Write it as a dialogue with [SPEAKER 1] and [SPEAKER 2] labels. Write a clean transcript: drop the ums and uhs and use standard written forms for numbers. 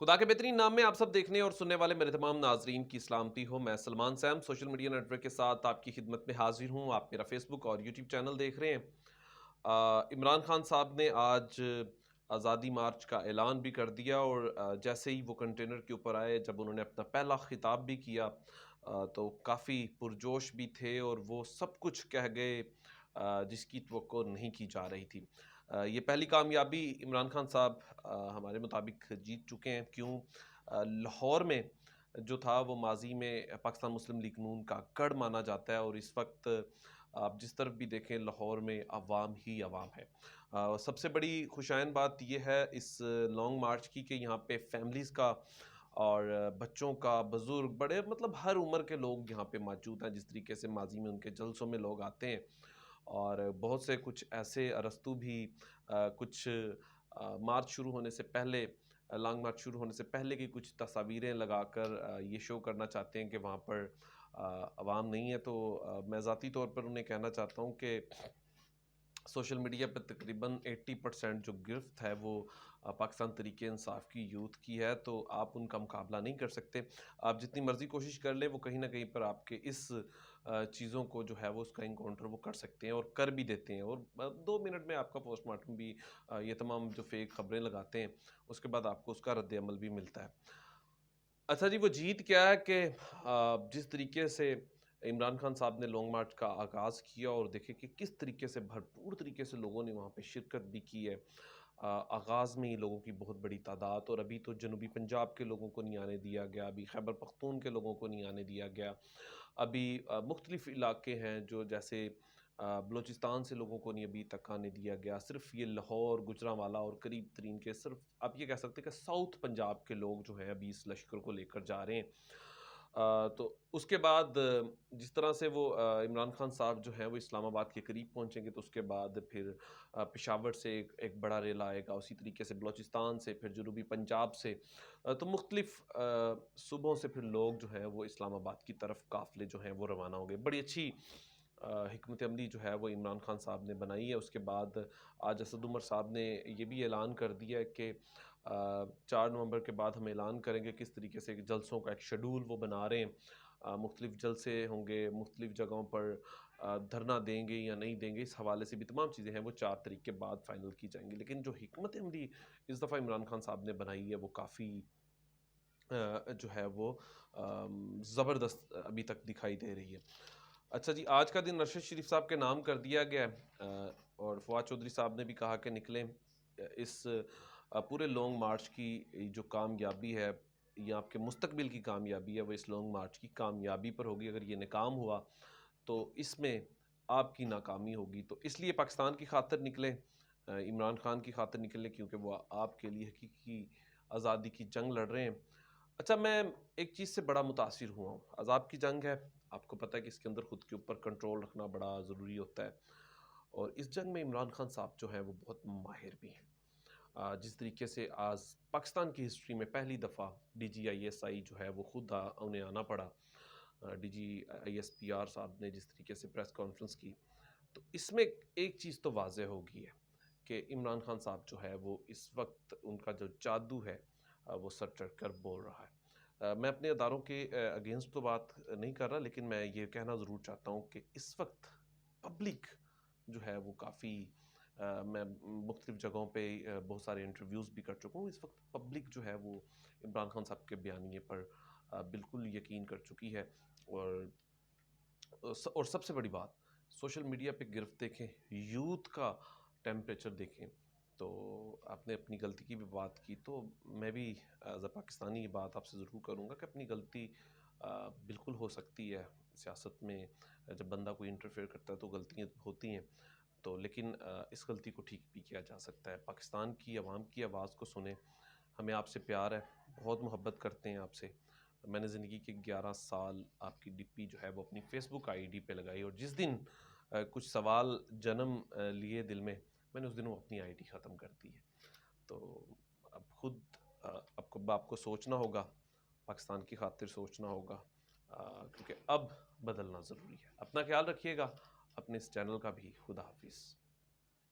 [SPEAKER 1] خدا کے بہترین نام میں آپ سب دیکھنے اور سننے والے میرے تمام ناظرین کی سلامتی ہو. میں Salman Sam social media network کے ساتھ آپ کی خدمت میں حاضر ہوں. آپ میرا فیس بک اور یوٹیوب چینل دیکھ رہے ہیں. عمران خان صاحب نے آج آزادی مارچ کا اعلان بھی کر دیا اور جیسے ہی وہ کنٹینر کے اوپر آئے، جب انہوں نے اپنا پہلا خطاب بھی کیا تو کافی پرجوش بھی تھے اور وہ سب کچھ کہہ گئے جس کی توقع نہیں کی جا رہی تھی. یہ پہلی کامیابی عمران خان صاحب ہمارے مطابق جیت چکے ہیں. کیوں؟ لاہور میں جو تھا وہ ماضی میں پاکستان مسلم لیگ نون کا گڑھ مانا جاتا ہے، اور اس وقت آپ جس طرف بھی دیکھیں لاہور میں عوام ہی عوام ہے. سب سے بڑی خوشائن بات یہ ہے اس لانگ مارچ کی کہ یہاں پہ فیملیز کا اور بچوں کا، بزرگ، بڑے، مطلب ہر عمر کے لوگ یہاں پہ موجود ہیں. جس طریقے سے ماضی میں ان کے جلسوں میں لوگ آتے ہیں، اور بہت سے کچھ ایسے ارسطو بھی کچھ مارچ شروع ہونے سے پہلے، لانگ مارچ شروع ہونے سے پہلے کی کچھ تصاویریں لگا کر یہ شو کرنا چاہتے ہیں کہ وہاں پر عوام نہیں ہے. تو میں ذاتی طور پر انہیں کہنا چاہتا ہوں کہ سوشل میڈیا پہ تقریباً 80% جو گرفت ہے وہ پاکستان تحریک انصاف کی یوتھ کی ہے. تو آپ ان کا مقابلہ نہیں کر سکتے. آپ جتنی مرضی کوشش کر لیں، وہ کہیں نہ کہیں پر آپ کے اس چیزوں کو جو ہے وہ اس کا انکاؤنٹر وہ کر سکتے ہیں اور کر بھی دیتے ہیں. اور 2 منٹ میں آپ کا پوسٹ مارٹم بھی، یہ تمام جو فیک خبریں لگاتے ہیں اس کے بعد آپ کو اس کا رد عمل بھی ملتا ہے. اچھا جی، وہ جیت کیا ہے کہ جس طریقے سے عمران خان صاحب نے لانگ مارچ کا آغاز کیا، اور دیکھیں کہ کس طریقے سے بھرپور طریقے سے لوگوں نے وہاں پہ شرکت بھی کی ہے. آغاز میں ہی لوگوں کی بہت بڑی تعداد، اور ابھی تو جنوبی پنجاب کے لوگوں کو نہیں آنے دیا گیا، ابھی خیبر پختون کے لوگوں کو نہیں آنے دیا گیا، ابھی مختلف علاقے ہیں جو جیسے بلوچستان سے لوگوں کو نہیں ابھی تک آنے دیا گیا. صرف یہ لاہور، گجرانوالہ اور قریب ترین کے، صرف آپ یہ کہہ سکتے ہیں کہ ساؤتھ پنجاب کے لوگ جو ہیں ابھی اس لشکر کو لے کر جا رہے ہیں. تو اس کے بعد جس طرح سے وہ عمران خان صاحب جو ہیں وہ اسلام آباد کے قریب پہنچیں گے، تو اس کے بعد پھر پشاور سے ایک بڑا ریلا آئے گا، اسی طریقے سے بلوچستان سے، پھر جنوبی پنجاب سے. تو مختلف صوبوں سے پھر لوگ جو ہیں وہ اسلام آباد کی طرف قافلے جو ہیں وہ روانہ ہو گئے. بڑی اچھی حکمت عملی جو ہے وہ عمران خان صاحب نے بنائی ہے. اس کے بعد آج اسد عمر صاحب نے یہ بھی اعلان کر دیا ہے کہ 4 نومبر کے بعد ہم اعلان کریں گے کس طریقے سے جلسوں کا ایک شیڈول وہ بنا رہے ہیں. مختلف جلسے ہوں گے، مختلف جگہوں پر دھرنا دیں گے یا نہیں دیں گے، اس حوالے سے بھی تمام چیزیں ہیں وہ 4 تاریخ کے بعد فائنل کی جائیں گی. لیکن جو حکمت عملی اس دفعہ عمران خان صاحب نے بنائی ہے وہ کافی جو ہے وہ زبردست ابھی تک دکھائی دے رہی ہے. اچھا جی، آج کا دن ارشد شریف صاحب کے نام کر دیا گیا ہے، اور فواد چودھری صاحب نے بھی کہا کہ نکلیں. اس پورے لانگ مارچ کی جو کامیابی ہے، یہ آپ کے مستقبل کی کامیابی ہے، وہ اس لانگ مارچ کی کامیابی پر ہوگی. اگر یہ ناکام ہوا تو اس میں آپ کی ناکامی ہوگی. تو اس لیے پاکستان کی خاطر نکلیں، عمران خان کی خاطر نکلیں، کیونکہ وہ آپ کے لیے حقیقی آزادی کی جنگ لڑ رہے ہیں. اچھا، میں ایک چیز سے بڑا متاثر ہوا ہوں. عذاب کی جنگ ہے، آپ کو پتہ ہے کہ اس کے اندر خود کے اوپر کنٹرول رکھنا بڑا ضروری ہوتا ہے، اور اس جنگ میں عمران خان صاحب جو ہیں وہ بہت ماہر بھی ہیں. جس طریقے سے آج پاکستان کی ہسٹری میں پہلی دفعہ D G I S I جو ہے وہ خود انہیں آنا پڑا، D G I S P R صاحب نے جس طریقے سے پریس کانفرنس کی، تو اس میں ایک چیز تو واضح ہو گئی ہے کہ عمران خان صاحب جو ہے وہ اس وقت ان کا جو جادو ہے وہ سر چڑھ کر بول رہا ہے. میں اپنے اداروں کے اگینسٹ تو بات نہیں کر رہا، لیکن میں یہ کہنا ضرور چاہتا ہوں کہ اس وقت پبلک جو ہے وہ کافی، میں مختلف جگہوں پہ بہت سارے انٹرویوز بھی کر چکا ہوں، اس وقت پبلک جو ہے وہ عمران خان صاحب کے بیانیے پر بالکل یقین کر چکی ہے. اور سب سے بڑی بات، سوشل میڈیا پہ گرفت دیکھیں، یوتھ کا ٹیمپریچر دیکھیں. تو آپ نے اپنی غلطی کی بھی بات کی، تو میں بھی ایز اے پاکستانی یہ بات آپ سے ضرور کروں گا کہ اپنی غلطی بالکل ہو سکتی ہے. سیاست میں جب بندہ کوئی انٹرفیئر کرتا ہے تو غلطیاں ہوتی ہیں، تو لیکن اس غلطی کو ٹھیک بھی کیا جا سکتا ہے. پاکستان کی عوام کی آواز کو سنیں. ہمیں آپ سے پیار ہے، بہت محبت کرتے ہیں آپ سے. میں نے زندگی کے 11 سال آپ کی ڈی پی جو ہے وہ اپنی فیس بک آئی ڈی پہ لگائی، اور جس دن کچھ سوال جنم لیے دل میں نے اس دن وہ اپنی آئی ڈی ختم کر دی ہے. تو اب خود آپ کو سوچنا ہوگا، پاکستان کی خاطر سوچنا ہوگا، کیونکہ اب بدلنا ضروری ہے. اپنا خیال رکھیے گا، اپنے اس چینل کا بھی. خدا حافظ.